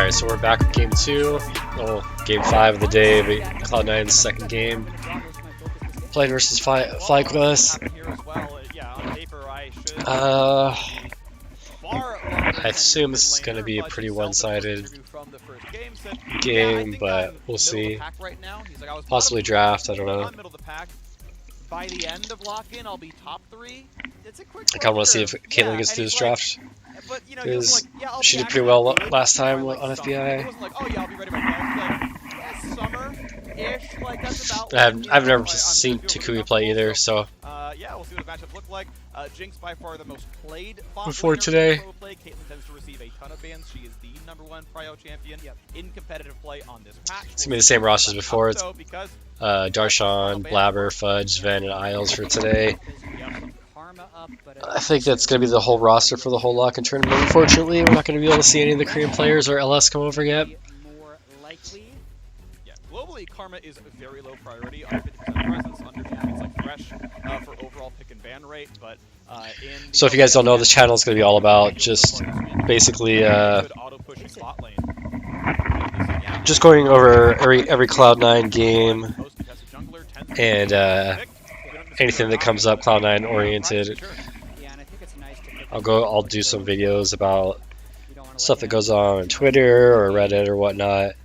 Alright, so we're back with game 2. Well, game 5 of the day, but Cloud9's second game. Playing versus Flyquest. I assume this is going to be a pretty one-sided game, but we'll see. Possibly draft, I don't know. By the end of Lock-In, I'll be top 3. It's a quick I kind of want to see if Caitlyn gets through this draft. Because she did pretty well last time on FBI. It wasn't like, oh yeah, I'll be ready by now. Like, summer-ish, like that's about. I've never seen Takui play either, so. Yeah, we'll see what the matchups look like. Jinx by far the most played Before today. Caitlyn tends to receive a ton of bans. She is the #1 prio champion in competitive play on this patch. It's gonna be the same rosters before. It's Darshan, Blabber, Fudge, Ven, and Isles for today. I think that's going to be the whole roster for the whole Lock-In Tournament. Unfortunately, we're not going to be able to see any of the Korean players or LS come over yet. Yeah, globally, Karma is a very low priority. Under 50% presence, under champions like Fresh for overall pick and ban rate. But so if you guys don't know, this channel is going to be all about just basically just going over every Cloud9 game and anything that comes up Cloud9 oriented. I'll do some videos about stuff that goes on Twitter or Reddit or whatnot.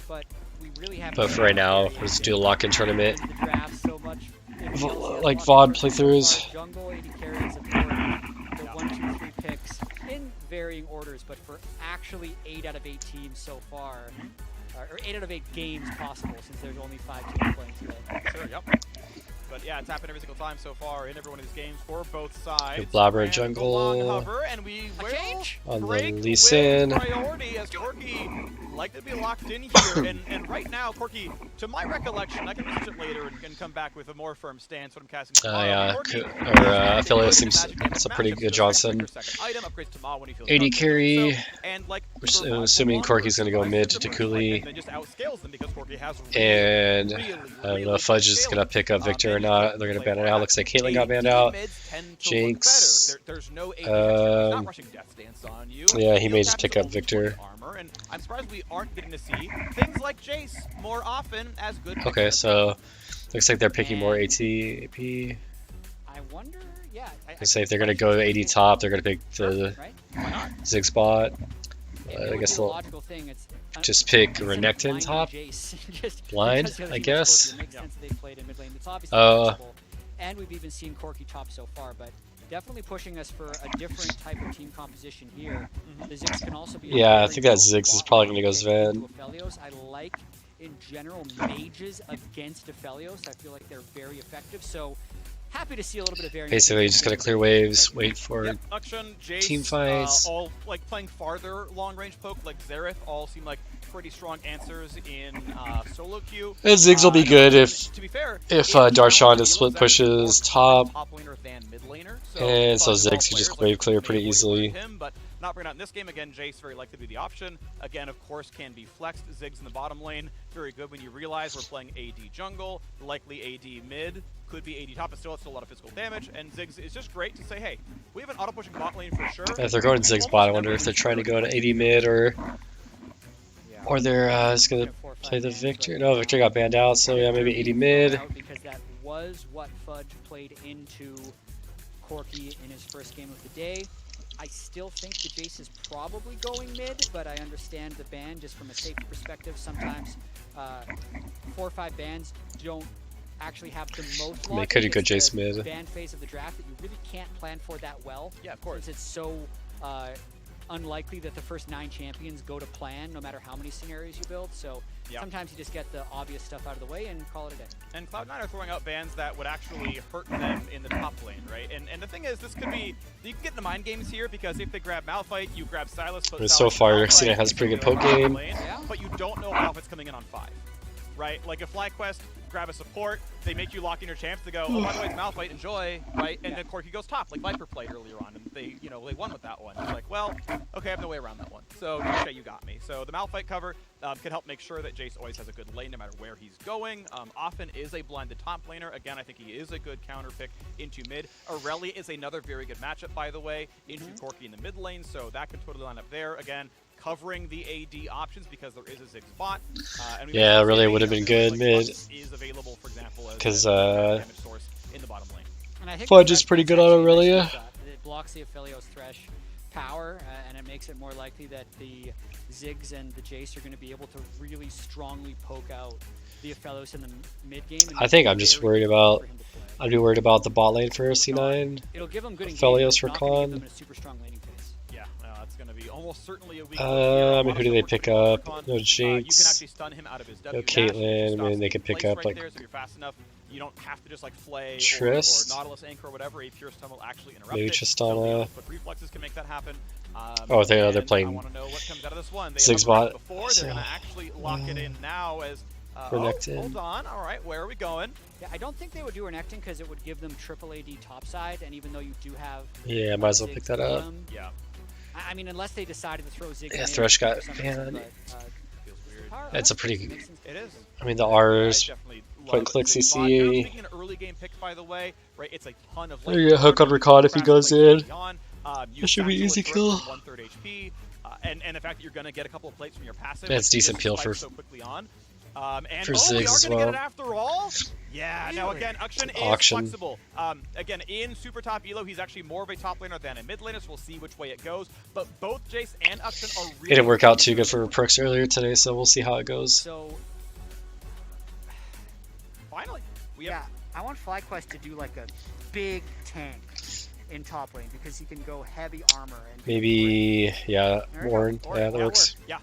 But for right now, let's do a Lock-In Tournament, like VOD playthroughs. In varying orders, but for actually 8 out of 8 teams so far, or 8 out of 8 games possible, since there's only 5 teams playing today. Sure, yep. But yeah, it's happened every single time so far in every one of these games for both sides. Blabber and jungle and we on the Lee Sin. Priority as Corky like to be locked in here, and right now, Corky, to my recollection, I can research it later and come back with a more firm stance when I'm casting. Yeah, our affiliate seems it's a pretty good Johnson. 80 carry. Which I'm assuming Corky's going to go mid to Takuli. And I don't know if Fudge is going to pick up Viktor or not. They're going to ban it out. Looks like Caitlyn got banned out. Jinx. Yeah, he may just pick up Viktor. And I'm surprised we aren't getting to see things like Jace more often as good. Okay, so looks like they're picking more AT AP. I wonder, yeah. I say if they're gonna go AD top, they're gonna pick the Zig spot. I guess they'll just pick Renekton top. Blind, I guess. And we've even seen Corky top so far, but definitely pushing us for a different type of team composition here. The Ziggs can also be. Yeah, I think that Ziggs is probably going to go Sven. I like, in general, mages against Aphelios. I feel like they're very effective. So happy to see a little bit of variance. Basically, just gotta clear waves, wait for Jace, team fights. All like playing farther long range poke like Xerath all seem like pretty strong answers in solo queue. And Ziggs will be good if to be fair, Darshan does split pushes top. Laner than mid laner, And so Ziggs can just wave clear pretty easily. But not bringing out in this game again. Jace very likely to be the option. Again, of course, can be flexed. Ziggs in the bottom lane, very good when you realize we're playing AD jungle, likely AD mid, could be AD top, but still it's a lot of physical damage. And Ziggs is just great to say, hey, we have an auto pushing bot lane for sure. If they're going to Ziggs bot, I wonder if they're trying to go to AD mid or they're just gonna play the Viktor. No, Viktor got banned out, so yeah, maybe AD mid. Because that was what Fudge played into Corky in his first game of the day. I still think the Jace is probably going mid, but I understand the ban just from a safety perspective. Sometimes 4 or 5 bans don't actually have the most. They could go Jace mid. Ban phase of the draft that you really can't plan for that well. Yeah, of course. It's so unlikely that the first 9 champions go to plan, no matter how many scenarios you build. So sometimes you just get the obvious stuff out of the way and call it a day. And Cloud9 are throwing out bans that would actually hurt them in the top lane, right? And the thing is, this could be, you can get into mind games here, because if they grab Malphite, you grab Sylas. But so far, Cena has a pretty good poke game. But you don't know how it's coming in on 5. Right? Like if Flyquest grab a support, they make you lock in your champs to go, oh, by the way, it's Malphite, enjoy, right? And then Corky goes top, like Viper played earlier on, and they, they won with that one. It's like, well, okay, I have no way around that one. So, you got me. So the Malphite cover can help make sure that Jace always has a good lane no matter where he's going. Often is a blinded top laner. Again, I think he is a good counter pick into mid. Aurelia is another very good matchup, by the way, into Corky in the mid lane, so that could totally line up there. Again, covering the AD options because there is a Zig spot. And we Yeah, mentioned really Zig would have been like good mid. Lux is available, for example, as 'Cause, a damage source in the bottom lane. And I think Fudge the is Thresh pretty Blitz good on actually Aurelia. messes up. It blocks the Aphelios Thresh power, and it makes it more likely that the Ziggs and the Jace are going to be able to really strongly poke out the Aphelios in the mid game. I think I'm just worried about. I'd be worried about the bot lane for C9. It'll give them good Aphelios engagement, for not gonna give Con. them a super strong laning phase. Yeah, that's going to be almost certainly a weak. I mean, who do they pick up? No You can Jinx. actually stun him out of his No W dash, Caitlyn. which I mean, they stops could pick place up right like there, so if you're fast enough, you don't have to just like flay or Trist. Nautilus Anchor or whatever. A pure stun will actually interrupt Maybe it. Tristana. But reflexes can make that happen. Oh, they're and playing I want to know what comes out of this one. They Ziggs have upgraded bot. before. They're going to actually lock it in now as. Renekton. Hold on. All right, where are we going? Yeah, I don't think they would do Renekton because it would give them triple AD topside, and even though you do have Yeah, might as well Ziggs pick that in up. them, Yeah, I mean, unless they decided to throw Ziggs Yeah, in Thresh got for some reason, banned. but, feels weird. That's a pretty. makes sense. It is. I mean, the I R's. definitely Point love click Ziggs CC. bot. You're speaking an early game pick, by the way, right? It's a ton of. There you get hook on Ricon if he goes in. That should be easy kill. 1/3 HP, and the fact that you're going to get a couple of plates from your passive. That's decent peel for so quickly on. And for we Ziggs are as going to well. get it after all. Yeah. Now Really? again, Akshan is Auction. flexible. Again, in super top elo, he's actually more of a top laner than a mid laner. So we'll see which way it goes. But both Jace and Akshan are really. It didn't work out too good for Perks earlier today, so we'll see how it goes. So Finally, we yeah, have. I want Flyquest to do like a big tank in top lane because he can go heavy armor and Maybe, yeah, There we go. Warren. Warren, Yeah, that yeah, works. Yeah.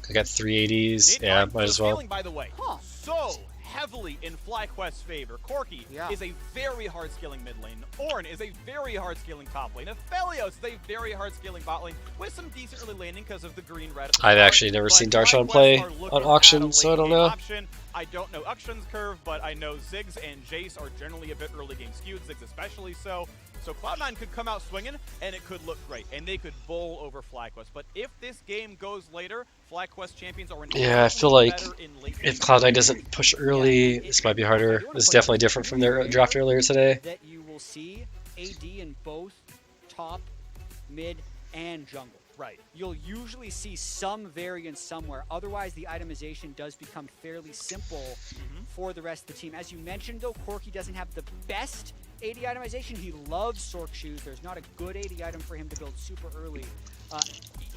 I got 380s. Mid Yeah, line, might so as well. scaling, by the way, Huh. so heavily in Flyquest's favor. Corki Yeah. is a very hard scaling mid lane. Ornn is a very hard scaling top lane. Aphelios is a very hard scaling bot lane with some decent early laning because of the green red. At the I've start. actually never But seen Darshan Flyquest play are looking on at auction, a so I late don't game know. Option. I don't know Akshan's curve, but I know Ziggs and Jace are generally a bit early game skewed. Ziggs especially so. So Cloud9 could come out swinging, and it could look great, and they could bowl over Flyquest. But if this game goes later, Flyquest champions are Yeah, I feel like better in late if game. Cloud9 doesn't push early, this might be harder. It's definitely different from their draft earlier today. that you will see AD in both top, mid, and jungle. Right. You'll usually see some variance somewhere. Otherwise, the itemization does become fairly simple for the rest of the team. As you mentioned, though, Corki doesn't have the best AD itemization. He loves Sork shoes. There's not a good AD item for him to build super early.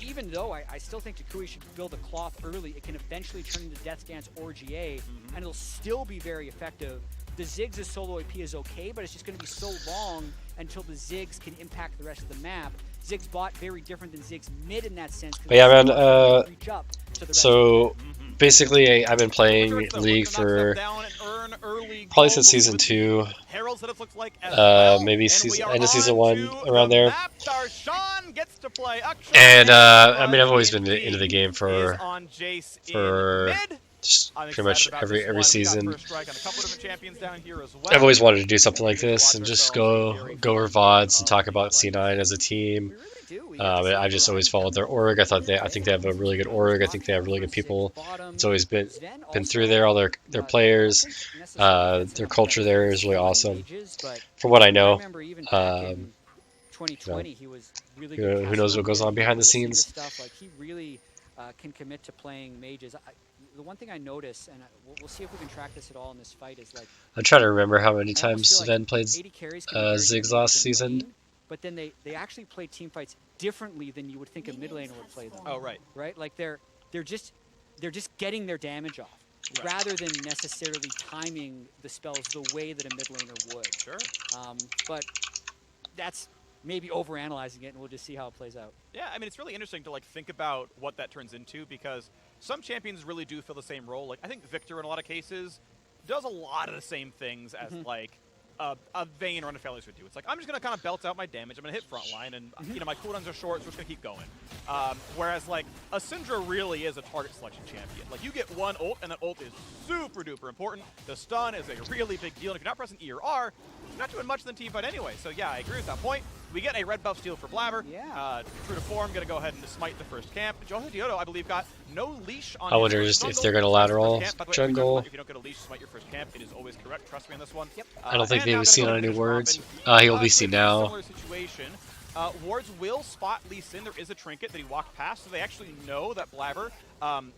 Even though I still think Takui should build a cloth early, it can eventually turn into Death Dance or GA, and it'll still be very effective. The Ziggs' solo AP is okay, but it's just going to be so long until the Ziggs can impact the rest of the map. Ziggs bot very different than Ziggs mid in that sense. But yeah, man, reach up to the rest so basically I've been Look playing at it, League knock for stuff down and earn early probably gold since season with 2. Heralds that it looks like as well. Maybe And season- we are end of season on 1, to around the there. map. Darshan gets to play Akshan, And I mean, I've Fudge always been indeed into the game is for on Jace for in mid. just I'm pretty much excited about every this one. We got season. first strike on a couple different champions down here as well. I've always wanted to do something like this and just go over VODs and talk about C9 as a team. We really do. We I've just always followed their org. I think they have a really good org. I think they have really good people. It's always been through there. All their players, their culture there is really awesome. From what I know, 2020, he was really who good. knows what goes on behind the scenes. Stuff like he really can commit to playing mages. The one thing I notice, and we'll see if we can track this at all in this fight, is like I'm trying to remember how many I almost times feel like Sven played 80 carries can be very Ziggs good last in season. lane, but then they actually play team fights differently than you would think a mid laner would play them. Oh, right. Right? Like they're just getting their damage off. Rather than necessarily timing the spells the way that a mid laner would. Sure. But that's maybe overanalyzing it, and we'll just see how it plays out. Yeah, I mean, it's really interesting to like think about what that turns into because some champions really do fill the same role. Like I think Viktor in a lot of cases does a lot of the same things as like a Vayne or an Aphelios would do. It's like I'm just gonna kind of belt out my damage. I'm gonna hit front line, and you know my cooldowns are short, so we're just gonna keep going. Whereas like a Syndra really is a target selection champion. Like you get one ult, and that ult is super duper important. The stun is a really big deal, and if you're not pressing E or R, you're not doing much in the team fight anyway. So yeah, I agree with that point. We get a red buff steal for Blabber. Yeah. True to form, gonna go ahead and smite the first camp. Jose Diodo, I believe, got no leash on. I his wonder first just if jungle. they're gonna Smites the lateral first camp. By the way, jungle. if you don't get a leash, smite your first camp. It is always correct. Trust me on this one. Yep. I don't think and they've now seen gonna on go any finish words. Robin. He will be seen now. Similar situation Wards will spot Lee Sin. There is a trinket that he walked past, so they actually know that Blabber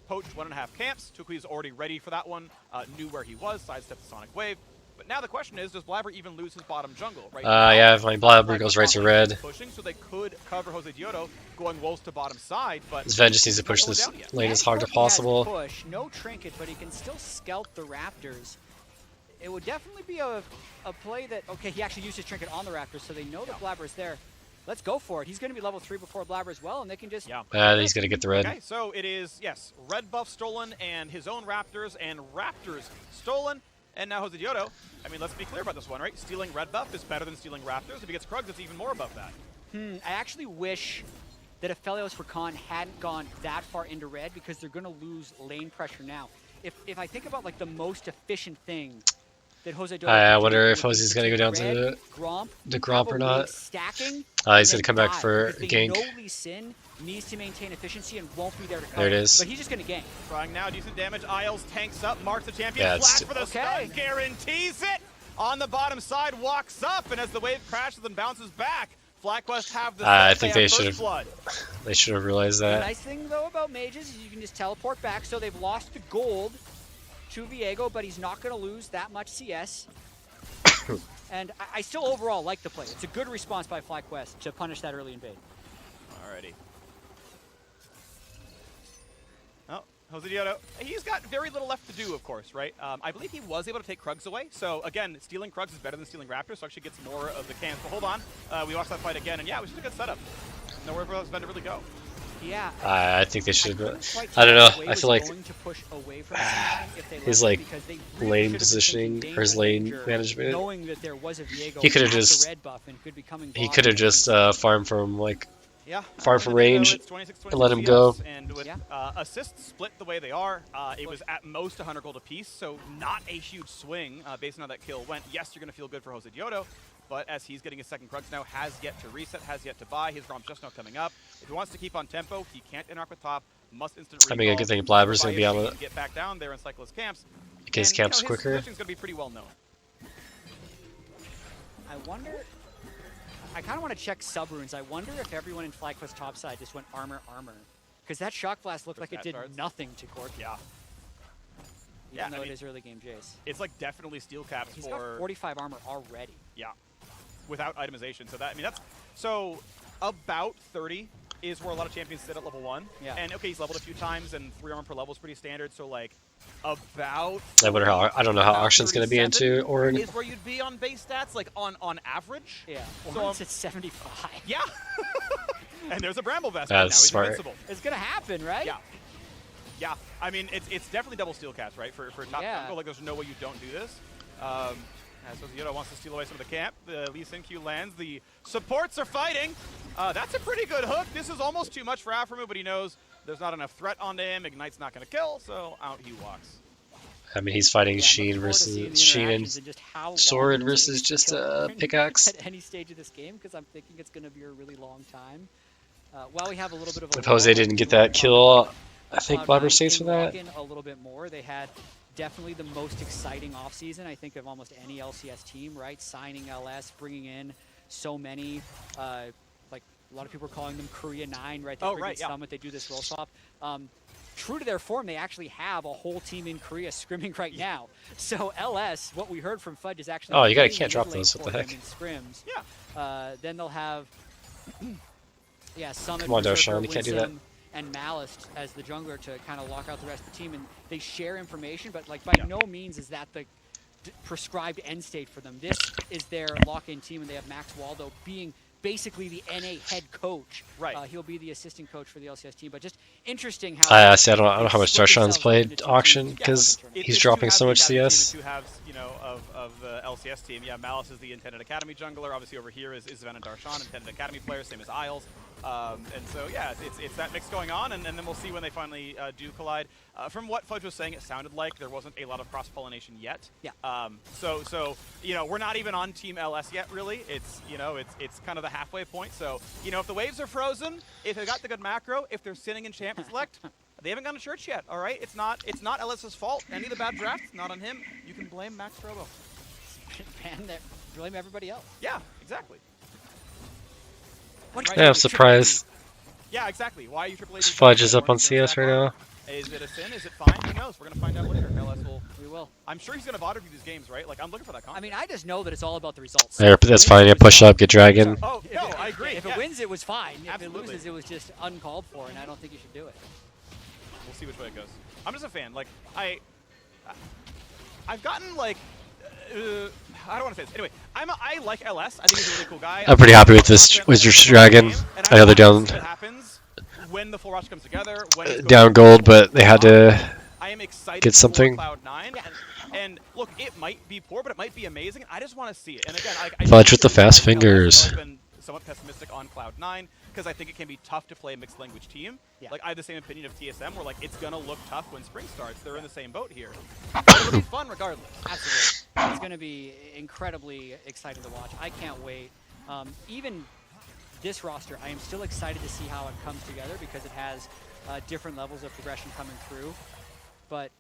poached 1.5 camps. Tukui's already ready for that one, knew where he was, sidestepped the Sonic Wave. But now the question is, does Blabber even lose his bottom jungle? Right yeah, if my Blabber goes right to red. Pushing, so they could cover Jose Diodo going Wolves to bottom side, but Sven just needs to push this lane as hard as possible. Push, no trinket, but he can still scout the Raptors. It would definitely be a play that, okay, he actually used his trinket on the Raptors, so they know that Blabber is there. Let's go for it. He's going to be level 3 before Blabber as well, and they can just... he's going to get the red. Okay, so it is, yes, red buff stolen, and his own Raptors, and Raptors stolen. And now Jose Diodo, I mean, let's be clear about this one, right? Stealing red buff is better than stealing Raptors. If he gets Krugs, it's even more above that. I actually wish that Aphelios Rakan hadn't gone that far into red, because they're going to lose lane pressure now. If I think about, like, the most efficient thing that Jose Diodo... I wonder if Jose's going to go down to the Gromp or not. Stacking, He's going to come back for a gank. They know Lee Sin needs to maintain efficiency and won't be there to cover. There it is. But he's just going to gank. Trying now, decent damage. Isles tanks up, marks the champion. Yeah, Flash for the stun, guarantees it. On the bottom side, walks up, and as the wave crashes and bounces back, Flyquest have the I think they should have realized that. The nice thing, though, about mages is you can just teleport back, so they've lost the gold to Viego, but he's not going to lose that much CS. And I still overall like the play. It's a good response by Flyquest to punish that early invade. Alrighty. Oh, Jose Diodo, he's got very little left to do, of course, right? I believe he was able to take Krugs away. So, again, stealing Krugs is better than stealing Raptors, so actually gets more of the camps. But hold on. We watched that fight again, and yeah, it was just a good setup. Nowhere for Sven to really go. Yeah. I think they should have. I don't know. I feel like his like lane positioning or his lane management. He could have just farmed from like farm from range and let him go. And with assists split the way they are, it was at most 100 gold apiece, so not a huge swing based on how that kill went. Yes, you're going to feel good for Jose Diodo, but as he's getting his second Krugs now, has yet to reset, has yet to buy. His Gromp's just now coming up. If he wants to keep on tempo, he can't interact with top, must instant recall. I mean, a good thing Blabber's going to be able to get back down there in cycle his camps. Get his camps quicker. His position's going to be pretty well known. I wonder... I kind of want to check sub-runes. I wonder if everyone in Flyquest topside just went armor. Because that Shock Blast looked like it did nothing to Cork. Yeah. Even though it is early game Jace. It's like definitely steel caps He's got 45 armor already. Yeah. Without itemization. So that, I mean, that's... So, about 30 is where a lot of champions sit at level 1. Yeah. And, okay, he's leveled a few times, and 3 armor per level is pretty standard, so, like, about... I wonder how... I don't know how Auction's going to be into Orin. Is where you'd be on base stats, like, on average. Yeah. So it's at 75. Yeah. And there's a Bramble Vest. That's now he's smart. Invincible. It's going to happen, right? Yeah. Yeah. I mean, it's definitely double steel caps, right? For top jungle, like, there's no way you don't do this. So Yoda wants to steal away some of the camp. The Lee Sin Q lands. The supports are fighting. That's a pretty good hook. This is almost too much for Aframu, but he knows there's not enough threat onto him. Ignite's not going to kill, so out he walks. I mean, he's fighting Sheen versus Sheen and Sword versus just a pickaxe. At any stage of this game, because I'm thinking it's going to be a really long time. While we have a little bit of a... If Jose didn't get that kill, I think Blabber stays for that. A little bit more. They had definitely the most exciting offseason, I think, of almost any LCS team, right? Signing LS, bringing in so many, like a lot of people are calling them Korea 9, right? Summit, they do this roll swap. True to their form, they actually have a whole team in Korea scrimming right now. So LS, what we heard from Fudge is actually... Oh, you can't drop those, what the heck? Scrims. Yeah. Then they'll have... Summit, come on, Darshan, you can't do that. And Malice as the jungler to kind of lock out the rest of the team, and they share information, but like by no means is that the prescribed end state for them. This is their lock-in team, and they have Max Waldo being basically the NA head coach. Right. He'll be the assistant coach for the LCS team, but just interesting how... I don't know how much Darshan's played Auction, because he's dropping so much CS. Two halves, you know, of the LCS team. Yeah, Malice is the intended Academy jungler. Obviously over here is Sven and Darshan, intended Academy players, same as Isles. And so, yeah, it's that mix going on, and then we'll see when they finally do collide. From what Fudge was saying, it sounded like there wasn't a lot of cross-pollination yet. Yeah. So you know, we're not even on Team LS yet, really. It's, you know, it's kind of the halfway point. So, you know, if the waves are frozen, if they got the good macro, if they're sitting in champ select, they haven't gone to church yet, all right? It's not LS's fault. Any of the bad drafts, not on him. You can blame Max Robo. And blame everybody else. Yeah, exactly. Right. Yeah, I'm surprised. Yeah, exactly. Why are you Triple A? Fudge is up on CS right now. Is it a sin? Is it fine? Who knows? We're gonna find out later. LS will. We will. I'm sure he's gonna VOD review these games, right? Like I'm looking for that content. I mean, I just know that it's all about the results. There, that's fine. Yeah, push up, get dragon. Oh no, I agree. If it wins, it was fine. If Absolutely. it loses, it was just uncalled for, and I don't think you should do it. We'll see which way it goes. I'm just a fan. Like I've gotten like. I don't want to say this. Anyway, I like LS. I think he's a really cool guy. I'm pretty happy with this Wizard Dragon. I know they're down. What happens when the full rush comes together. When Down gold, but they had to I am excited get something. For Cloud9, and look, it might be poor, but it might be amazing. I just want to see it. And again, I Fudge with the fast fingers. I've been somewhat pessimistic on Cloud9 because I think it can be tough to play a mixed language team. Yeah. Like I have the same opinion of TSM, where like it's gonna look tough when spring starts. They're in the same boat here. But it'll be fun regardless. Absolutely. It's going to be incredibly exciting to watch. I can't wait. Even this roster, I am still excited to see how it comes together because it has different levels of progression coming through. But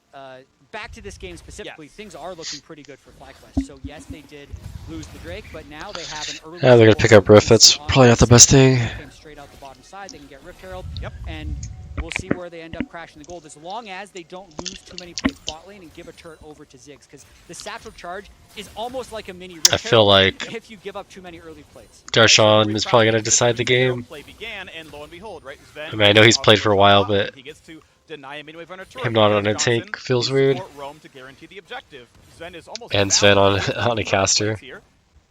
back to this game specifically, things are looking pretty good for Flyquest. So yes, they did lose the Drake, but now they have an early. Yeah, they're gonna pick up Rift. That's probably not the best thing. Came straight out the bottom side. They can get Rift Herald. Yep. And we'll see where they end up crashing the gold, as long as they don't lose too many plays bot lane and give a turret over to Ziggs, because the satchel charge is almost like a mini Rift I feel like if you give up too many early plays. Darshan is probably gonna decide the game. Play began, and lo and behold, right? I mean, I know he's played for a while, but he gets to deny a mid-wave on a turret. him not on a tank feels weird. Roam to guarantee the objective. Sven is almost And Sven on a caster. Here.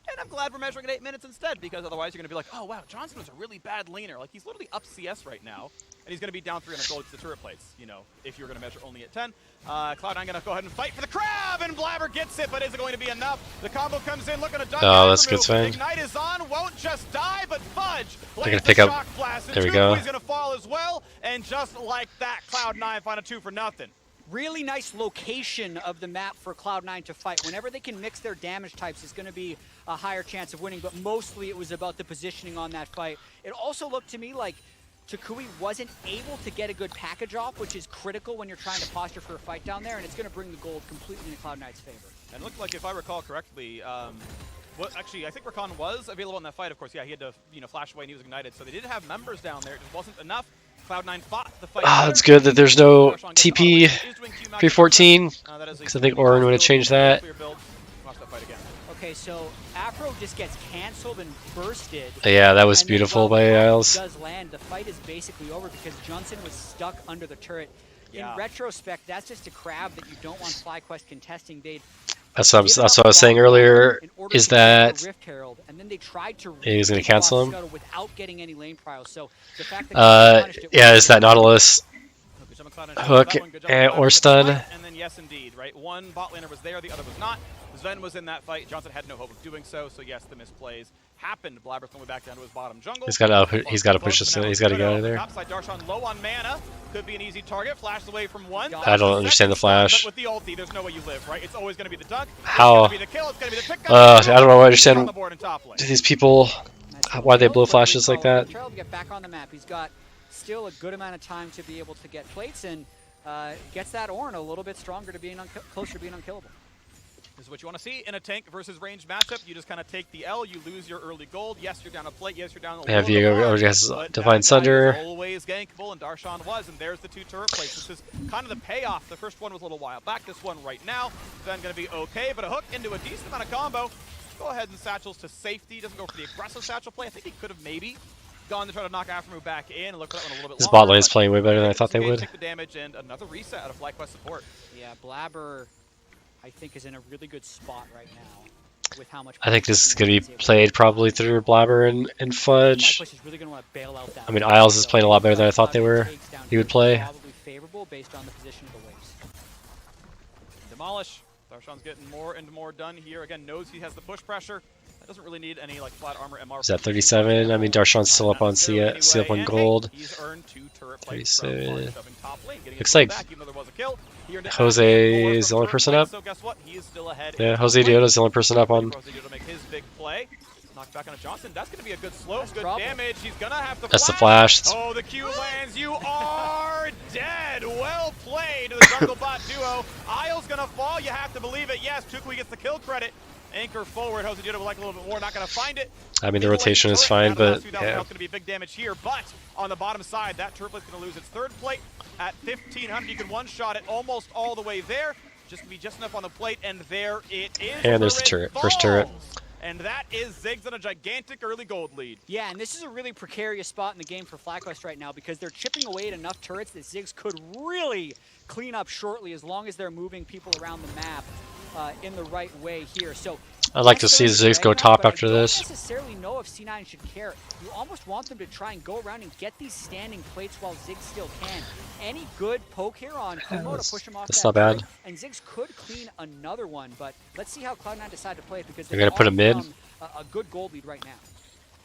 And I'm glad we're measuring at 8 minutes instead, because otherwise you're going to be like, oh wow, Johnson was a really bad laner. Like, he's literally up CS right now, and he's going to be down 300 gold to the turret plates, you know, if you're going to measure only at 10. Cloud9 going to go ahead and fight for the crab, and Blabber gets it, but is it going to be enough? The combo comes in, looking to dunk. Oh, that's good, Sven. Ignite is on, won't just die, but Fudge. They're going to pick up. There we go. He's going to fall as well, and just like that, Cloud9 find a 2 for nothing. Really nice location of the map for Cloud9 to fight. Whenever they can mix their damage types, it's going to be a higher chance of winning, but mostly it was about the positioning on that fight. It also looked to me like Takui wasn't able to get a good package off, which is critical when you're trying to posture for a fight down there, and it's going to bring the gold completely in Cloud9's favor. And it looked like, if I recall correctly, well, actually, I think Rakan was available in that fight, of course. Yeah, he had to, you know, flash away and he was ignited. So they did have members down there. It just wasn't enough. Cloud9 fought the fight. Ah, it's good that there's no TP 314, because I think Orin would have changed that. Okay, so Afro just gets canceled and bursted. Yeah, that was beautiful by Isles. Does land. The fight is basically over because Johnson was stuck under the turret. Yeah. In retrospect, that's just a crab that you don't want Flyquest contesting. That's what I was saying earlier, is that Rift Herald, and then they tried to he's going to cancel him. Without getting any lane trials. So the fact that yeah, it's that Nautilus hook or stun. And then yes, indeed, right? One bot laner was there, the other was not. Sven was in that fight. Johnson had no hope of doing so. So yes, the misplays happened. Blabber's going back down to his bottom jungle. He's got to push this in. He's got to get out of there. Topside, Darshan low on mana. Could be an easy target. Flashed away from one. I don't understand the flash. But with the ulti, there's no way you live, right? It's always going to be the dunk. How? It's going to be the kill. It's going to be the pick. I don't know. I understand these people, why they blow flashes like that. Get back on the map. He's got still a good amount of time to be able to get plates, and gets that Ornn a little bit stronger to being closer to being unkillable. This is what you want to see in a tank versus ranged matchup. You just kind of take the L, you lose your early gold. Yes, you're down a plate. Yes, you're down a Viego already has Divine Sunder. Always gankable, and Darshan was, and there's the 2 turret plates. This is kind of the payoff. The first one was a little while back. This one right now, then going to be okay, but a hook into a decent amount of combo. Go ahead and satchels to safety. Doesn't go for the aggressive satchel play. I think he could have maybe gone to try to knock Aftermove back in and look for that one a little bit This longer. bot lane is playing way better than I thought they would. Take the damage and another reset out of Flyquest support. Yeah, Blabber, I think, is in a really good spot right now with how much. I think this is going to be played probably through Blabber and Fudge. Really want to bail out that I mean, Isles is playing a lot better than I thought he would play. Probably favorable based on the position of the waves. Demolish. Darshan's getting more and more done here. Again, knows he has the push pressure. That doesn't really need any like flat armor MR. Is that 37? I mean, Darshan's still up on still up on gold. He's earned 2 turret 37. top lane, Looks like Jose is the only person up. So guess what? He is still ahead. Yeah, Jose Dioda's the only person up on. Jose Dioda make his big play. Knocked back on a Johnson. That's going to be a good slow, good damage. He's going to have to That's the flash. Oh, the Q lands. You are dead. Well played to the jungle bot duo. Isle's going to fall. You have to believe it. Yes, Tukui gets the kill credit. anchor forward. Jose Duda would like a little bit more, not going to find it. I mean, the rotation is fine, but yeah. Going to be big damage here, but on the bottom side, that turret plate's going to lose its third plate at 1,500. You can one-shot it almost all the way there. Just to be just enough on the plate, and there it is. And there's the turret, first turret. And that is Ziggs on a gigantic early gold lead. Yeah, and this is a really precarious spot in the game for Flyquest right now because they're chipping away at enough turrets that Ziggs could really clean up shortly as long as they're moving people around the map in the right way here. So I'd like to see Ziggs go top after this. I don't necessarily know if C9 should care. You almost want them to try and go around and get these standing plates while Ziggs still can. Any good poke here on Kumo to push him off that's that not bad. turret, and Ziggs could clean another one, but let's see how Cloud9 decide to play it because they're going to put a mid. A good gold lead right now.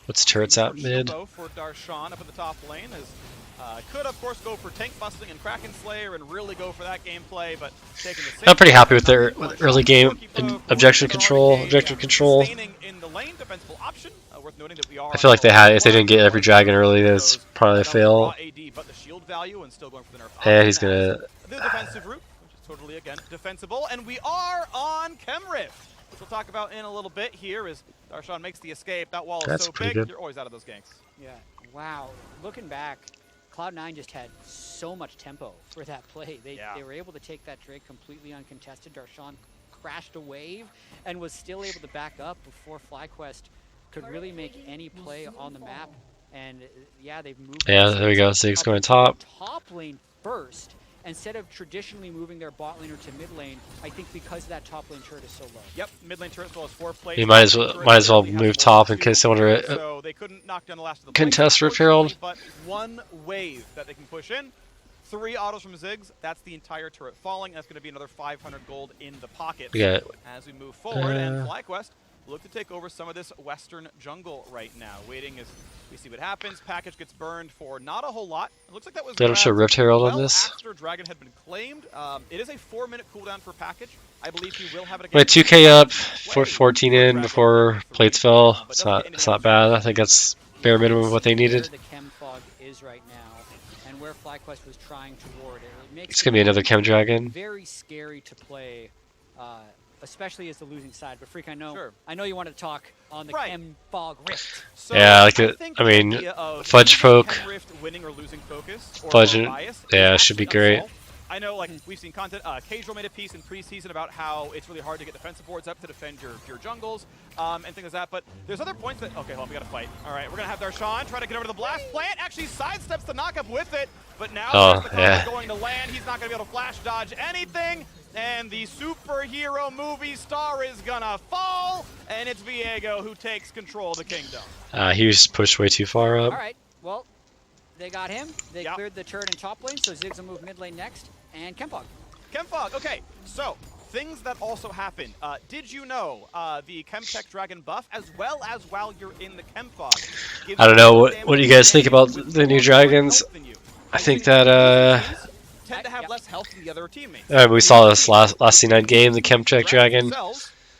What's turrets at mid? For Darshan up at the top lane is could of course go for tank busting and Kraken Slayer and really go for that gameplay, but taking the I'm pretty happy with their early game objective control. Staying in the lane, defensible option. Worth noting that we are I feel like they had, if they didn't get every dragon early, that's probably a fail. AD, but the shield value and still going for the nerf. Yeah, he's gonna. The defensive route, which is totally again defensible, and we are on Chemrift, which we'll talk about in a little bit. Here is Darshan makes the escape. That wall is That's so pretty big, good. you're always out of those ganks. Yeah. Wow. Looking back, Cloud9 just had so much tempo for that play. They were able to take that Drake completely uncontested. Darshan crashed a wave and was still able to back up before Flyquest could really make any play on the map. And yeah, they've moved. Yeah, there we go. Ziggs going top. Top lane first. Instead of traditionally moving their bot laner to mid lane, I think because that top lane turret is so low. Yep, mid lane turret as well as 4 plates. You might as well move top in case they want to so they couldn't knock down the last of the contest Rift Herald. But one wave that they can push in. 3 autos from Ziggs. That's the entire turret falling. That's going to be another 500 gold in the pocket as we move forward. And Flyquest look to take over some of this western jungle right now. Waiting as we see what happens. Package gets burned for not a whole lot. It looks like that was They don't show Rift Herald on this. After Dragon had been claimed. It is a 4-minute cooldown for Package. I believe he will have it again. Wait, 2k up, 14 in before plates fell. It's not bad. I think that's bare minimum of what they needed. The chem fog is right now, and where Flyquest was trying toward it. It makes It's gonna be another chem dragon. Very scary to play. Especially as the losing side, but Freak, I know you wanted to talk on the Chem Fog Rift. So yeah, I like it. I mean, Fudge Poke, winning or losing focus, or Fudge, bias, yeah, should be great. I know, like, we've seen content. Casual made a piece in preseason about how it's really hard to get defensive boards up to defend your jungles and things like that. But there's other points that, okay, hold on, we got to fight. All right, we're going to have Darshan try to get over to the blast plant. Actually sidesteps the knockup with it, but now the going to land. He's not going to be able to flash dodge anything. And the superhero movie star is going to fall. And it's Viego who takes control of the kingdom. He was pushed way too far up. All right, well, they got him. They cleared the turret in top lane, so Ziggs will move mid lane next. And Chemfog. Chemfog, okay. So, things that also happen. Did you know the Chemtech Dragon buff, as well as while you're in the Chemfog? I don't know. What do you guys think about the new dragons? I think that tend to have less health than the other teammates. We saw this last C9 game. The Chemtech dragon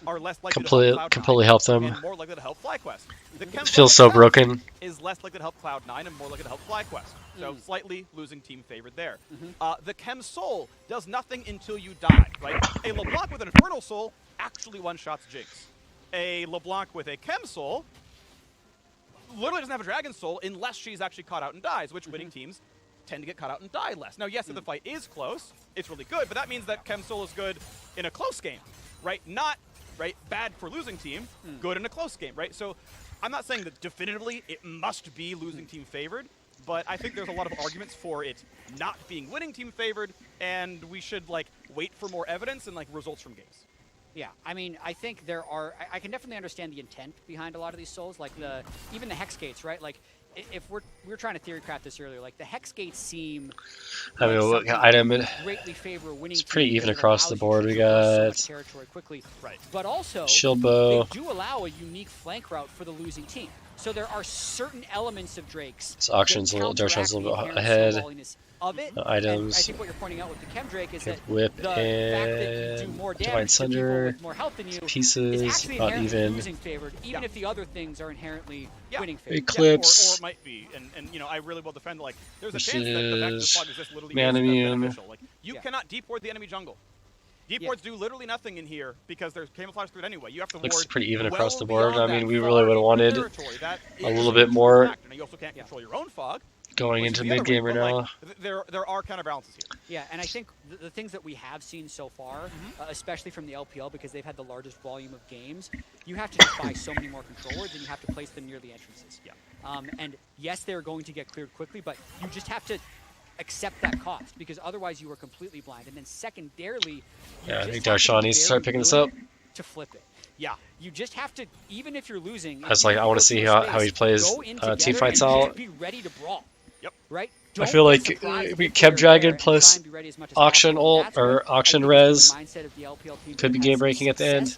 are less completely helped them. And more likely to help Flyquest. The It feels so broken. Is less likely to help Cloud9 and more likely to help Flyquest. So slightly losing team favored there. The Chem Soul does nothing until you die, right? A LeBlanc with an Infernal Soul actually one-shots Jinx. A LeBlanc with a Chem Soul literally doesn't have a Dragon Soul unless she's actually caught out and dies, which winning teams tend to get caught out and die less. Now, yes, if the fight is close, it's really good, but that means that Chem Soul is good in a close game, right? Not, right, bad for losing team, good in a close game, right? So I'm not saying that definitively it must be losing team favored, but I think there's a lot of arguments for it not being winning team favored, and we should, like, wait for more evidence and, like, results from games. Yeah, I mean, I think there are. I can definitely understand the intent behind a lot of these souls, like even the Hex Gates, right? Like, if we were trying to theory craft this earlier, like the Hex Gates seem. I mean, what item? Greatly favor winning. It's pretty even across the board. We got territory quickly, right? But also, shield bow. They do allow a unique flank route for the losing team. So there are certain elements of Drake's. This auction's a little, Darshan's a little bit ahead. Of it, items. I think what you're pointing out with the Chem Drake is that whip the fact that you do more damage to people with more health than you pieces, is actually not even. Losing favored, even if the other things are inherently winning favored. Eclipse. Or it might be, and you know, I really will defend, like, there's a chance that the fact that this fog exists literally man is immune. beneficial. Like, you cannot deport the enemy jungle. Deep wards do literally nothing in here because there's camouflage through it anyway. You have to Looks ward pretty even well across the board. I beyond mean, that we far really would have deep wanted territory. That a is little a bit true more factor. Now, you also can't control your own fog. going Which into is the other mid game way, right but, now. like, there are counterbalances here. Yeah, and I think the things that we have seen so far, especially from the LPL, because they've had the largest volume of games, you have to just buy so many more controllers, and you have to place them near the entrances. Yeah. And yes, they're going to get cleared quickly, but you just have to accept that cost, because otherwise you are completely blind. And then secondarily, Yeah, I think Darshawn needs to start picking this up. To flip it. Yeah. You just have to, even if you're losing. I was like, I want to see how he plays team fights out. Be ready to brawl. Yep. Right? I feel like we kept Dragon plus auction ult or auction res could be game breaking at the end,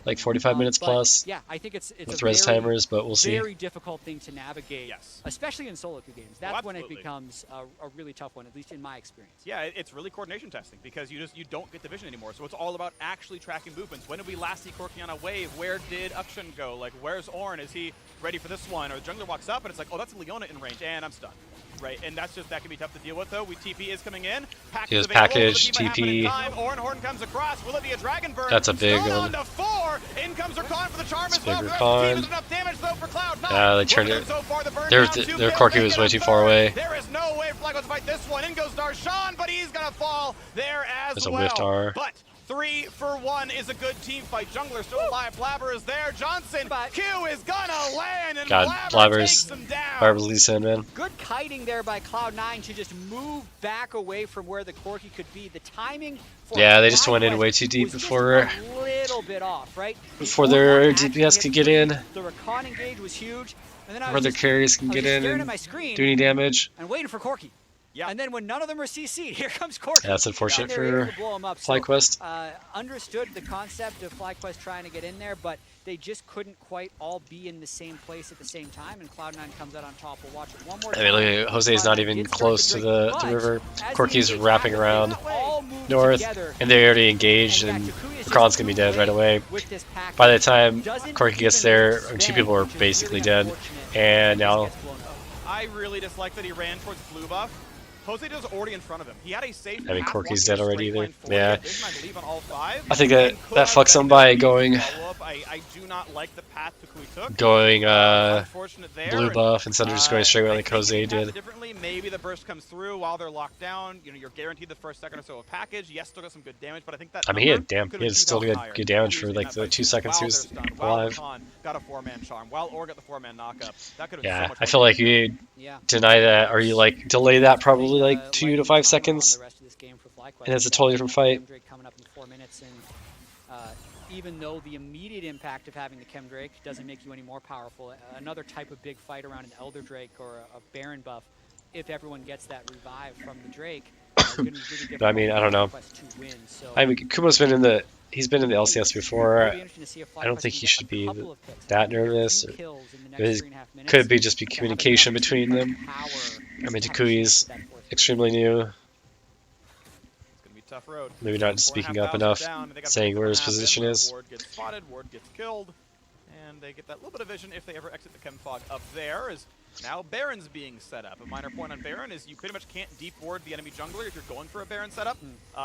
like 45 minutes plus. Yeah, I think it's with a res timers, but we'll see. Very difficult thing to navigate, especially in solo queue games. That's when it becomes a really tough one, at least in my experience. Yeah, it's really coordination testing because you don't get the vision anymore. So it's all about actually tracking movements. When did we last see Corki on a wave? Where did Akshan go? Like, where's Ornn? Is he ready for this one? Or the jungler walks up and it's like, oh, that's Leona in range, and I'm stunned. Right, and that can be tough to deal with, though. TP is coming in. He has package, TP. Ornn comes across. Will it be a Dragon Burn? That's a big one. On to 4. In comes Rakan for the charm as well. Rakan. Enough damage, though, for Cloud9. Yeah, they turned it. So far, their Corki was way too far away. There is no way Flyquest to fight this one. In goes Darshawn, but he's going to fall there as There's well. There's a Whiffed R. But 3 for 1 is a good team fight. Jungler still alive. Blabber is there. Johnson, Q is gonna land, and Blabber takes him down. Blabber's leads in, man. Good kiting there by Cloud9 to just move back away from where the Corki could be. The timing for they just went in way too deep before a little bit off, right? Before their DPS could get in. The Rakan engage was huge. And then before their carries can get in and do any damage. And waiting for Corki. Yeah. And then when none of them are CC'd, here comes Corki. Yeah, that's unfortunate for Flyquest. So, understood the concept of Flyquest trying to get in there, but they just couldn't quite all be in the same place at the same time, and Cloud9 comes out on top. We'll watch it one more time. I mean, look, Jose's not even close to the river. Corki's wrapping around north, and they already engaged, and Rakan's going to be dead right away. By the time Corki gets there, 2 people are basically dead, and now... I really dislike that he ran towards blue buff. Jose was already in front of him. He had a safe I mean, Corki's dead already either. Yeah. I think that fucks him by going... I do not like the path Kukui took. Going blue buff instead of just going straight like Jose did. Differently, maybe the burst comes through while they're locked down. You know, you're guaranteed the first second or so of package. Yes, still got some good damage, but I think that. I mean, he had still good damage for like the 2 seconds he was alive. Got a 4-man charm. While Or got the 4-man knockup. That could have yeah, I feel like you deny that, or you like delay that probably like 2 to 5 seconds, and it's a totally different fight. Even though the immediate impact of having the Chem Drake doesn't make you any more powerful, another type of big fight around an Elder Drake or a Baron buff, if everyone gets that revive from the Drake, really I mean, I don't know. I mean, Kumo's been in the LCS before. I don't think he should be that nervous. It could be just communication between them. I mean, Takui's extremely new. Tough road. Maybe not speaking up enough, saying where his position is. Ward gets spotted, Ward gets killed, and they get that little bit of vision if they ever exit the chem fog up there. Is now Baron's being set up. A minor point on Baron is you pretty much can't deep ward the enemy jungler if you're going for a Baron setup.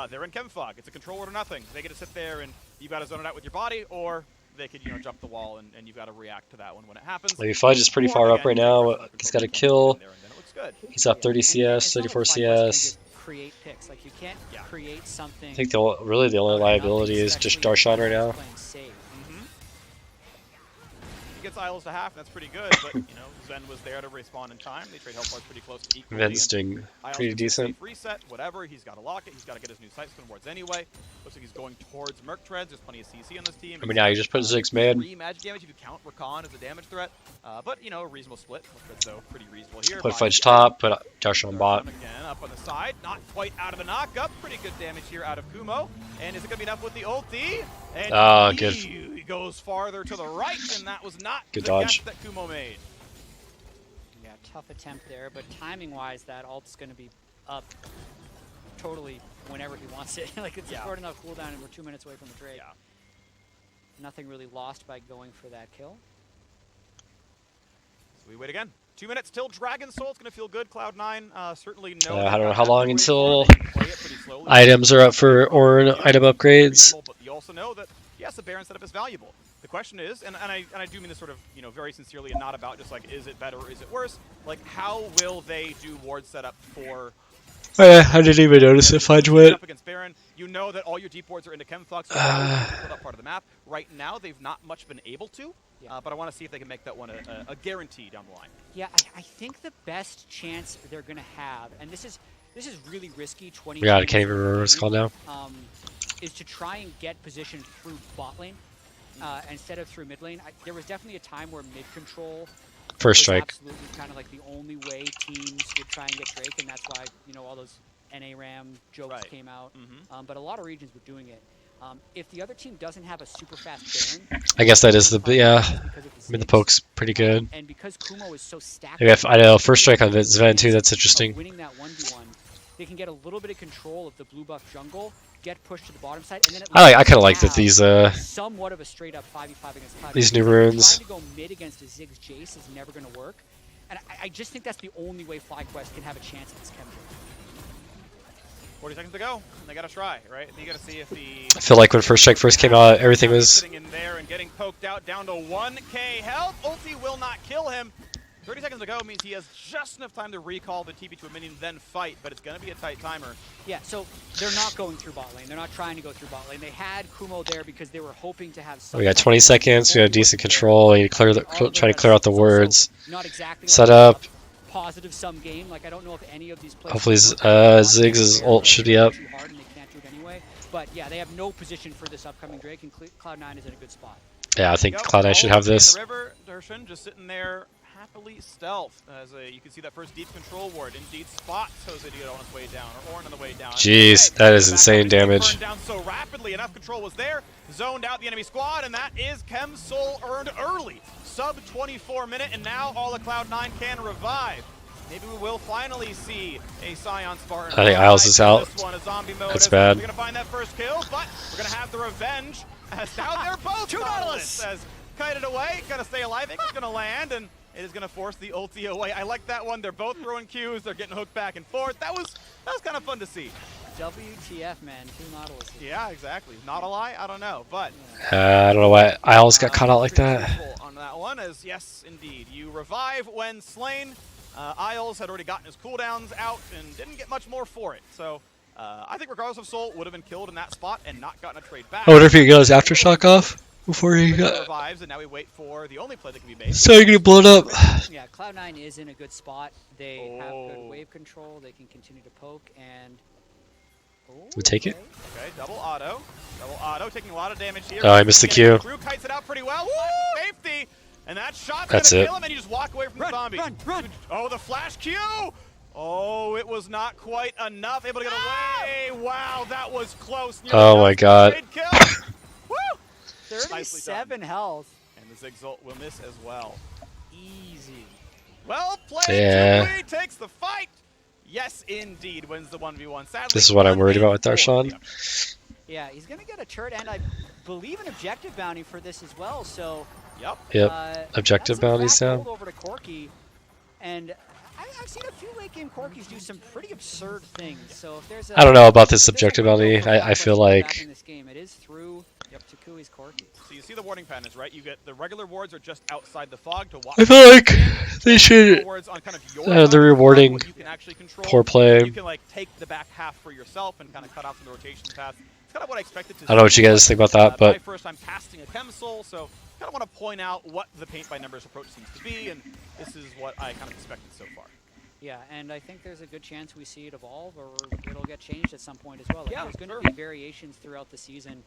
They're in chem fog. It's a control ward or nothing. They get to sit there and you've got to zone it out with your body, or they could jump the wall and you've got to react to that one when it happens. Maybe Fudge is pretty far up right now. He's got a kill. He's up 30 CS, 34 CS. Create picks. Like, you can't create something. I think really the only liability is just Darshawn right now. He gets Isles to half, and that's pretty good, but Zen was there to respawn in time. They trade health bars pretty close to equal. Ven's doing pretty decent. Reset, whatever. He's got to lock it. He's got to get his new sight spin wards anyway. Looks like he's going towards Merc Treads. There's plenty of CC on this team. I mean, now you just put 6 mid. 3 magic damage if you count Rakan as a damage threat. But, a reasonable split. So pretty reasonable here. Put Fudge top, put Darshawn bot. Again, up on the side. Not quite out of the knockup. Pretty good damage here out of Kumo. And is it going to be enough with the ulti? And good. He goes farther to the right, and that was not good the dodge that Kumo made. Yeah, tough attempt there, but timing-wise, that ult's going to be up totally whenever he wants it. Like, it's a short enough cooldown, and we're 2 minutes away from the trade. Yeah. Nothing really lost by going for that kill. So we wait again. 2 minutes till Dragon Soul. It's going to feel good. Cloud9 certainly know. I don't know how long until play it pretty slowly. items are up for Ornn item upgrades. But you also know that, yes, the Baron setup is valuable. The question is, and I do mean this sort of, very sincerely and not about just like, is it better or is it worse? Like, how will they do ward setup for... Oh yeah, I didn't even notice if Fudge went. Up against Baron, you know that all your deep wards are into Chemfox, so that part of the map. Right now, they've not much been able to, but I want to see if they can make that one a guarantee down the line. Yeah, I think the best chance they're going to have, and this is really risky. 20. Yeah, I can't even remember what it's called now. Is to try and get position through bot lane instead of through mid lane. There was definitely a time where mid control. First strike. Absolutely, kind of like the only way teams would try and get Drake, and that's why all those NA RAM jokes came out. But a lot of regions were doing it. If the other team doesn't have a super fast Baron, I guess that is the I mean the poke's pretty good. and because Kumo is so stacked, Maybe I know first strike on Sven too. That's interesting. Winning that 1v1, they can get a little bit of control of the blue buff jungle, get pushed to the bottom side, and then I kind of like that these somewhat of a straight up 5v5 against Cloud9. These new runes. Trying to go mid against a Ziggs Jace is never going to work, and I just think that's the only way Flyquest can have a chance against Chemtrail. 40 seconds to go. They got to try, right? You got to see if the... I feel like when first strike first came out, everything was sitting in there and getting poked out down to 1k health. Ulti will not kill him. 30 seconds to go means he has just enough time to recall the TP to a minion, then fight, but it's going to be a tight timer. Yeah, so they're not going through bot lane. They're not trying to go through bot lane. They had Kumo there because they were hoping to have some... We got 20 seconds. We have decent control. You try to clear out the wards. Not exactly Set like up. Positive sum game. Like, I don't know if any of these players... Hopefully Ziggs' ult should be up. Hard and they can't do it anyway. But yeah, they have no position for this upcoming Drake, and Cloud9 is in a good spot. Yeah, I think Cloud9 should have this. In the river, Dershan just sitting there happily stealth. You can see that first deep control ward. Indeed spots Jose Diego on his way down, or Ornn on the way down. Jeez, that is insane damage. Burned down so rapidly, enough control was there. Zoned out the enemy squad, and that is Chem Soul earned early. Sub 24 minute, and now all of Cloud9 can revive. Maybe we will finally see a Scion Spartan. I think Isles is out. That's bad. We're going to find that first kill, but we're going to have the revenge. As now they're both Two Nautilus as kited away, going to stay alive. I think it's going to land, and it is going to force the ulti away. I like that one. They're both throwing Qs. They're getting hooked back and forth. That was kind of fun to see. WTF, man. Two Nautilus. Yeah, exactly. Not a lie? I don't know, but... I don't know why Isles got caught out like that. On that one, as yes, indeed. You revive when slain. Isles had already gotten his cooldowns out and didn't get much more for it. So I think regardless of Soul, would have been killed in that spot and not gotten a trade back. I wonder if he goes Aftershock off before he got... revives, and now we wait for the only play that can be made. So you're getting blown up. Yeah, Cloud9 is in a good spot. They have good wave control. They can continue to poke, and... We take it? Okay, double auto. Double auto, taking a lot of damage here. Oh, I missed the Q. Drew kites it out pretty well. Safety! And that shot's That's gonna it. kill him, and you just walk away from the zombie. Run! Oh, the flash Q! Oh, it was not quite enough. Able to get away. Wow, that was close. Oh my god. Kill. Woo! 37 health. And the Ziggs will miss as well. Easy. Well played. Yeah. Tui takes the fight. Yes, indeed, wins the 1v1. Sadly, This is what I'm worried about with Darshan. Yeah, he's going to get a turret, and I believe an objective bounty for this as well, so... Yep. Objective bounties down. Over to Corki, and I've seen a few late game Corkis do some pretty absurd things. So if there's I don't know about this objective bounty. I feel like in this game, it is through Takui's Corki. So you see the warding patterns, right? You get the regular wards are just outside the fog to watch. I feel like they should. They're rewarding poor play. You can like take the back half for yourself and kind of cut off some of the rotation path. It's kind of what I expected to see. I don't know what you guys think about that, but my first time casting a Chem Soul, so kind of want to point out what the paint by numbers approach seems to be, and this is what I kind of expected so far. Yeah, and I think there's a good chance we see it evolve, or it'll get changed at some point as well. Like, Yeah, there's going to sure. be variations throughout the season.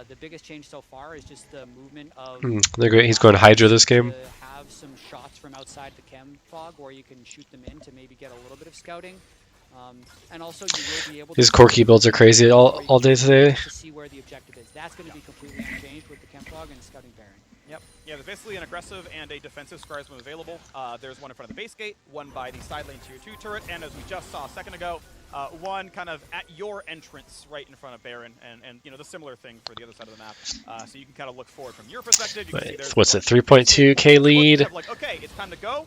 The biggest change so far is just the movement of... they're great. He's going Hydra this game. To have some shots from outside the chem fog where you can shoot them in to maybe get a little bit of scouting. And also you will be able These to... Corki builds are crazy all day today. To see where the objective is. That's going to be completely unchanged with the chem fog and scouting Baron. Yep. Yeah, there's basically an aggressive and a defensive Scarsman available. There's one in front of the base gate, one by the side lane tier 2 turret, and as we just saw a second ago, one kind of at your entrance right in front of Baron, and you know, the similar thing for the other side of the map. So you can kind of look forward from your perspective. You can see there's What's it, 3.2k lead? Like, okay, it's time to go.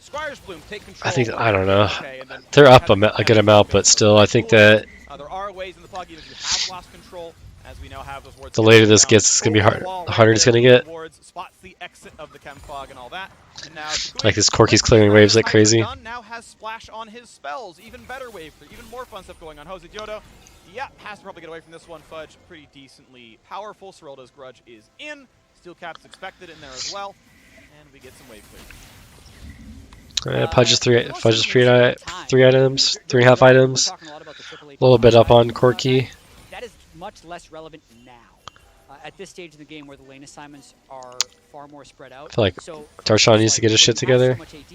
Squire's Bloom take control. I don't know. Okay, and then They're up a good amount, but still, I think that there are ways in the plug even if you have lost control, as we now have those wards. the later this gets, it's gonna be hard. The harder it's gonna get. Spots the exit of the chem fog and all that. And now Like this Corky's clearing waves like crazy. Now has splash on his spells. Even better wave, even more fun stuff going on. Jose Diodo, yeah, has to probably get away from this one. Fudge pretty decently powerful. Serolda's Grudge is in. Steel Cap's expected in there as well, and we get some wave clear. Fudge is three items, 3.5 items. A little bit up on Corky. That is much less relevant now. At this stage in the game where the lane assignments are far more spread out. I feel like Darshan needs to get his shit together. So much AD,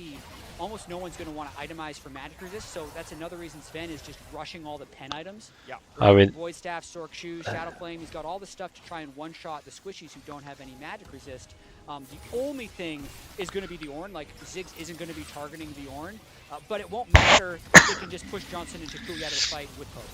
almost no one's going to want to itemize for magic resist, so that's another reason Sven is just rushing all the pen items. Yeah. I mean, Void Staff, Stork Shoes, Shadow Flame, he's got all the stuff to try and one-shot the squishies who don't have any magic resist. The only thing is going to be the Ornn. Like, Ziggs isn't going to be targeting the Ornn, but it won't matter if they can just push Johnson and Takui out of the fight with poke.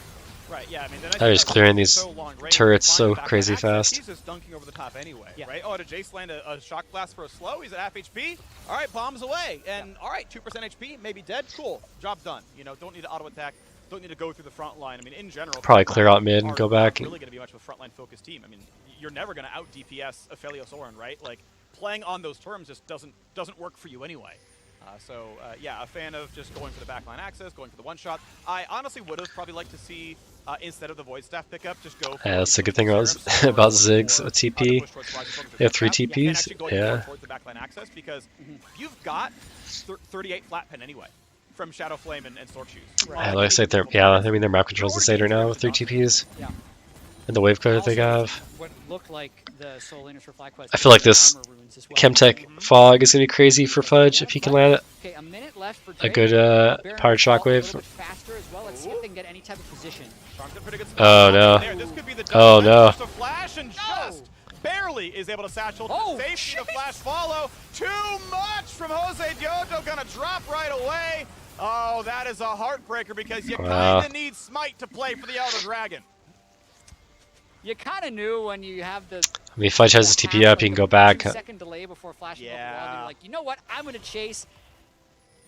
Right, yeah, I mean, they're just clearing these turrets so crazy fast. He's just dunking over the top anyway, yeah. right? Oh, did Jace land a shock blast for a slow? He's at half HP. All right, bombs away. And all right, 2% HP, maybe dead. Cool, job done. You know, don't need to auto attack. Don't need to go through the front line. I mean, in general, probably clear out mid and go back. Really going to be much of a frontline focused team. I mean, you're never going to out DPS Aphelios Ornn, right? Like, playing on those terms just doesn't work for you anyway. Yeah, a fan of just going for the backline access, going for the one shot. I honestly would have probably liked to see instead of the Void Staff pickup, just go. Yeah, that's a good thing about Ziggs with TP. They have 3 TPs. Yeah. The backline access because you've got 38 flat pen anyway from Shadow Flame and Stork Shoes. Right. Yeah, like I said, I mean their map controls insane right now with 3 TPs. Yeah. And the wave code that they have. What looked like the soul laners for Flyquest. I feel like this Chemtech fog is gonna be crazy for Fudge if he can land it. Okay, a minute left for a good powered shockwave. Faster as well. Let's see if they can get any type of position. Oh no! Oh no! Flash and just barely is able to satchel to safety. The flash follow. Too much from Jose Diodo. Gonna drop right away. Oh, that is a heartbreaker because you kind of need Smite to play for the Elder Dragon. You kind of knew when you have the. I mean, Fudge has his TP up, he can go back. 2-second delay before flashing over the wall. You're like, you know what? I'm gonna chase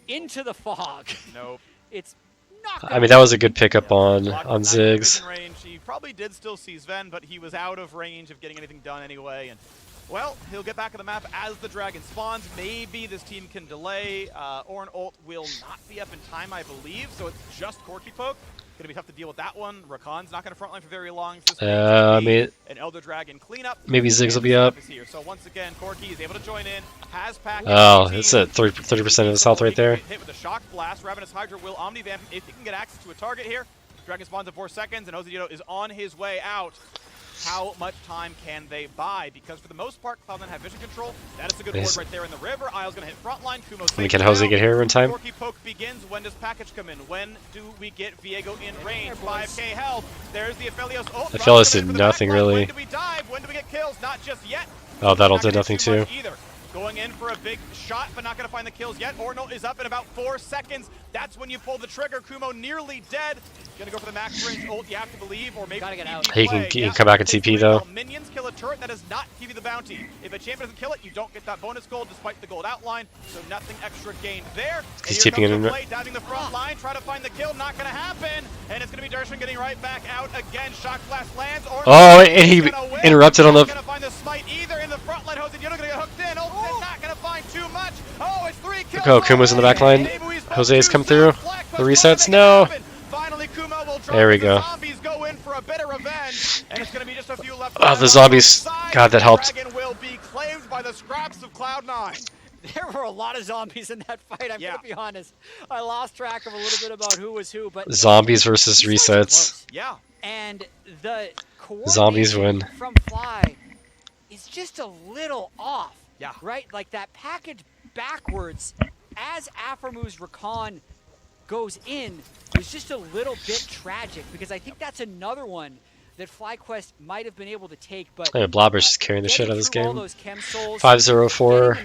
into the fog. Nope. It's not. I mean, that was a good pickup on Ziggs. He probably did still see Sven, but he was out of range of getting anything done anyway. And well, he'll get back on the map as the dragon spawns. Maybe this team can delay. Ornn ult will not be up in time, I believe. So it's just Corky poke. Gonna be tough to deal with that one. Rakan's not gonna frontline for very long. I mean, an Elder Dragon cleanup. Maybe Ziggs will be up. So once again, Corky is able to join in. Has packed. Oh, it's at 30% of his health right there. Hit with a shock blast. Ravenous Hydra will omnivamp if he can get access to a target here. Dragon spawns in 4 seconds, and Jose Diodo is on his way out. How much time can they buy? Because for the most part, Cloud9 have vision control. That is a good ward right there in the river. Isle's going to hit frontline. Kumo's can Jose get here in time? Corky poke begins. When does package come in? When do we get Viego in range? 5k health. There's the Aphelios. Oh, Aphelios did nothing really. When do we dive? When do we get kills? Not just yet. Oh, that'll do nothing too. Either. Going in for a big shot, but not going to find the kills yet. Ornn is up in about 4 seconds. That's when you pull the trigger. Kumo nearly dead. Going to go for the max range ult, you have to believe, or maybe get out. He can come back and TP though. Minions kill a turret, that does not give you the bounty. If a champion doesn't kill it, you don't get that bonus gold despite the gold outline, so nothing extra gained there. He's TPing it in. Diving the front line, try to find the kill, not going to happen. And it's going to be Darshan getting right back out again. Shock blast lands. Oh, and he interrupted on the. Not going to find the smite either in the front line. Jose Diodo going to get hooked in. Ult not going to find too much. Oh, it's 3 kills. Oh, Kumo's in the back line. Jose's come through. The resets, no. There we go. Zombies go in for a bit of revenge, and it's going to be just a few left. Oh, the zombies. God, that helped. Dragon will be claimed by the scraps of Cloud9. There were a lot of zombies in that fight, I'm going to be honest. I lost track of a little bit about who was who, but zombies versus resets. Yeah. And the zombies win from Fly is just a little off. Yeah. Right? Like that package backwards as Aphromu's Rakan goes in was just a little bit tragic, because I think that's another one that Flyquest might have been able to take, but Blobber's just carrying the shit out of this game. 504.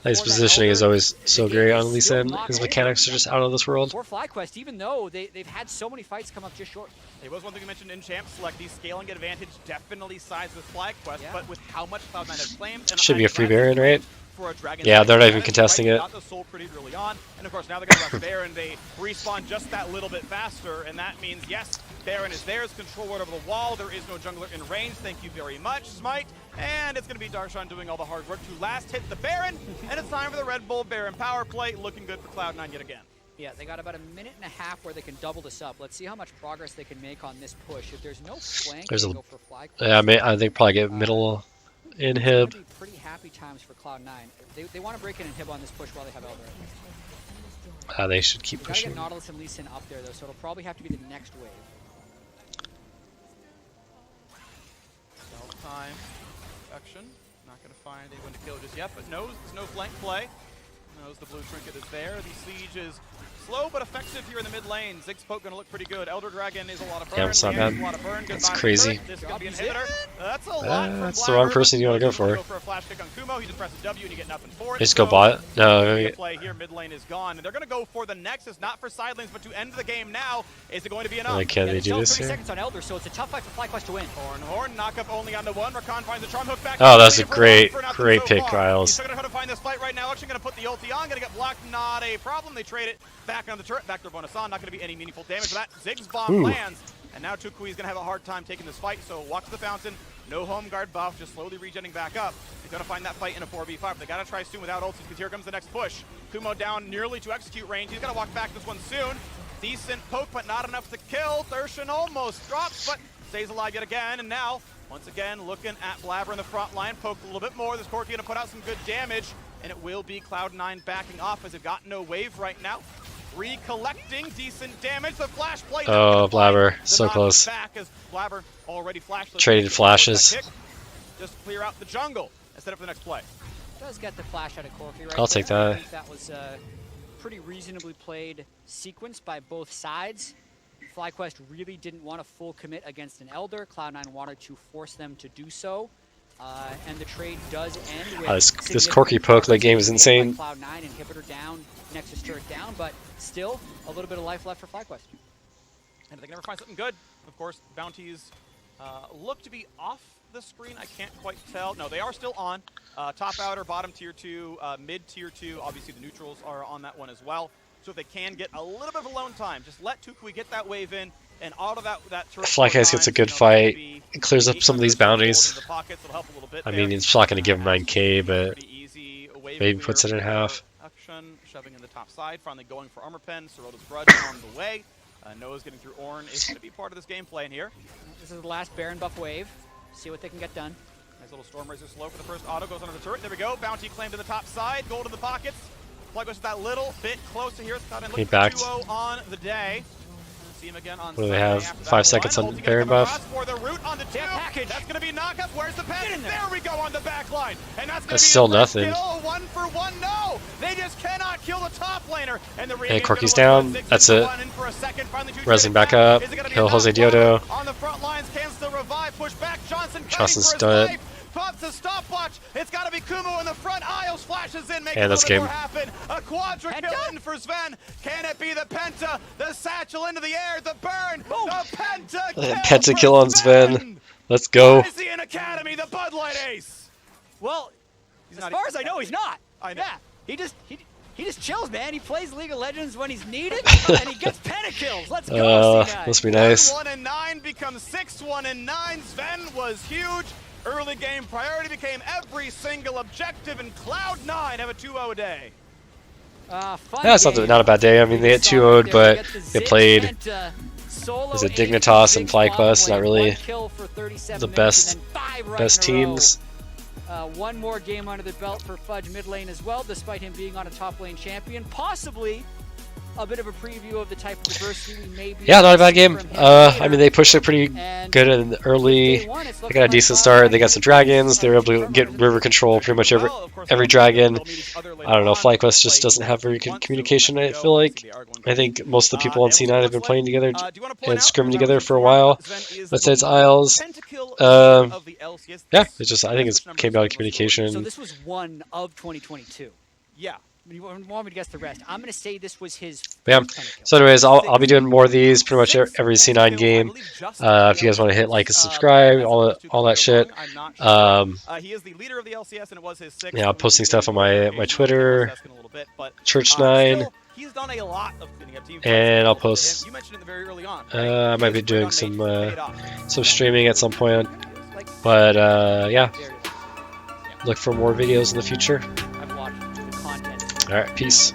His positioning is always so great on Lee Sin. His mechanics are just out of this world. For Flyquest, even though they've had so many fights come up just short. It was one thing you mentioned in Champ Select. The scaling advantage definitely sides with Flyquest, but with how much Cloud9 has claimed. Should be a free Baron, right? for a Dragon. Yeah, they're not even Right? contesting it. Got the soul pretty early on, and of course now they're going to rush Baron. They respawn just that little bit faster, and that means yes, Baron is there. It's control ward over the wall. There is no jungler in range. Thank you very much, Smite. And it's going to be Darshan doing all the hard work to last hit the Baron, and it's time for the Red Bull Baron power play. Looking good for Cloud9 yet again. Yeah, they got about a minute and a half where they can double this up. Let's see how much progress they can make on this push. If there's no flank, There's they a- go for Flyquest. Yeah, I think probably get middle inhib. It's gonna be pretty happy times for Cloud9. They want to break an inhib on this push while they have Elder. They should keep We gotta pushing. get Nautilus and Lee Sin up there though, so it'll probably have to be the next wave. Self-time action. Not going to find a win to kill just yet, but knows there's no flank play. Knows the blue trinket is there. The siege is slow but effective here in the mid lane. Zig's poke going to look pretty good. Elder Dragon is a lot of burn. Yeah, it's not Leanne's bad. a lot of burn. That's Goodbye, crazy. This is going to be an inhibitor. That's a lot from That's the wrong Blabber, person but you wanna go Noah's gonna for. Go for a flash kick on Kumo. He just presses W and you get nothing for it. Just go So, bot. No, the play here, mid lane is gone. And they're going to go for the Nexus, not for side lanes, but to end the game now. Is it going to be enough? like, can Yeah, they they still do have this 30 here? seconds on Elder, so it's a tough fight for Flyquest to win. Horn, knock up only on the one. Rakan finds the charm hook back. Oh, that's a For great, nothing great so pick, far. Riles. He's going to find this fight right now. Actually going to put the ulti on. Going to get blocked. Not a problem. They trade it back on the turret. Back to bonus on. Not going to be any meaningful damage to that. Zig's bomb Ooh. lands. And now Tukui is going to have a hard time taking this fight. So walk to the fountain. No home guard buff. Just slowly regenning back up. He's going to find that fight in a 4v5. They got to try soon without ultis because here comes the next push. Kumo down nearly to execute range. He's going to walk back this one soon. Decent poke, but not enough to kill. Thurshan almost drops, but stays alive yet again. And now, once again, looking at Blabber in the front line. Poked a little bit more. This Corki going to put out some good damage. And it will be Cloud9 backing off as they've got no wave right now. Recollecting decent damage. The flash play. Oh, Blabber, so knock close. Back as Blabber already flashed. Traded flashes. Just clear out the jungle and set up the next play. Does get the flash out of Corki right I'll take there. I that. think that was a pretty reasonably played sequence by both sides. Flyquest really didn't want a full commit against an Elder. Cloud9 wanted to force them to do so. And the trade does end with this Corki poke late game is insane. Cloud9 inhibitor down, Nexus turret down, but still a little bit of life left for Flyquest. And if they can never find something good, of course, bounties look to be off the screen. I can't quite tell. No, they are still on. Top outer, bottom tier 2, mid tier 2. Obviously, the neutrals are on that one as well. So if they can get a little bit of alone time, just let Tukui get that wave in, and out of that turret. Flyquest gets a good fight. It clears up some of these bounties. I mean, it's not going to give him 9k, but maybe puts it in half. Action, shoving in the top side, finally going for armor pen. Sorota's Grudge on the way. Noah's getting through Ornn is going to be part of this gameplay in here. This is the last Baron buff wave. See what they can get done. Nice little Storm Razor slow for the first auto. Goes under the turret. There we go. Bounty claimed to the top side. Gold in the pockets. Flyquest with that little bit closer here. He backed. 2-0 on the day. See him again on What do they have? 5 seconds on Baron buff. For the root on the two. Package. That's going to be knockup. Where's the package? There we go on the back line. And that's going to be still a first nothing. Kill. 1 for 1. No. They just cannot kill the top laner. And the Hey, Corki's down. That's it. Rezzing back up. Kill Jose Diodo. On the front lines, cancels the revive. Push back. Johnson Johnson's cutting for his dead. life. Pops a stopwatch. It's got to be Kumo in the front. Isles flashes in, makes And a that's little bit game. more happen. A quadra kill in for Sven. Can it be the Penta? The satchel into the air. The burn. Boom. The Penta kill. Penta for kill on Sven. Let's go. Rising Academy, the Bud Light ace. Well, He's as not far even- as I know, he's not. I know. Yeah, he just chills, man. He plays League of Legends when he's needed, and he gets pentakills. Let's go, C9. Must be nice. 1 and 9 becomes 6-1 and 9. Sven was huge. Early game priority became every single objective, and Cloud9 have a 2-0 day. Fun Yeah, it's game. not a bad day. I mean, they hit 2-0'd, but they played. Is it Dignitas and Flyquest? Not really the best teams. One more game under the belt for Fudge mid lane as well, despite him being on a top lane champion. Possibly a bit of a preview of the type of diversity we may be. Yeah, not a bad game. from him I later. mean, they pushed it pretty And good in the early. day one, it's They looking got a like decent Cloud9 start. They got some can dragons. They were able to turn get around river control pretty much every dragon. I don't know. Flyquest just doesn't have very good communication, I feel like. I think most of the people on C9 have been playing together and scrimming together for a while. Let's say it's Isles. Yeah, it's just I think it came down to communication. So this was one of 2022. Yeah. You want me to guess the rest? I'm gonna say this was his. Yeah. First 100 kills. So anyways, I'll be doing more of these pretty much every C9 game. If you guys want to hit like and subscribe, all that shit. He is the leader of the LCS, and it was his sixth. Yeah, I'm posting stuff on my Twitter, Church9. He's done a lot of cleaning up team fights. And I'll post. You mentioned it very early on. I might be doing some streaming at some point. But yeah, look for more videos in the future. I've watched the content. All right, peace.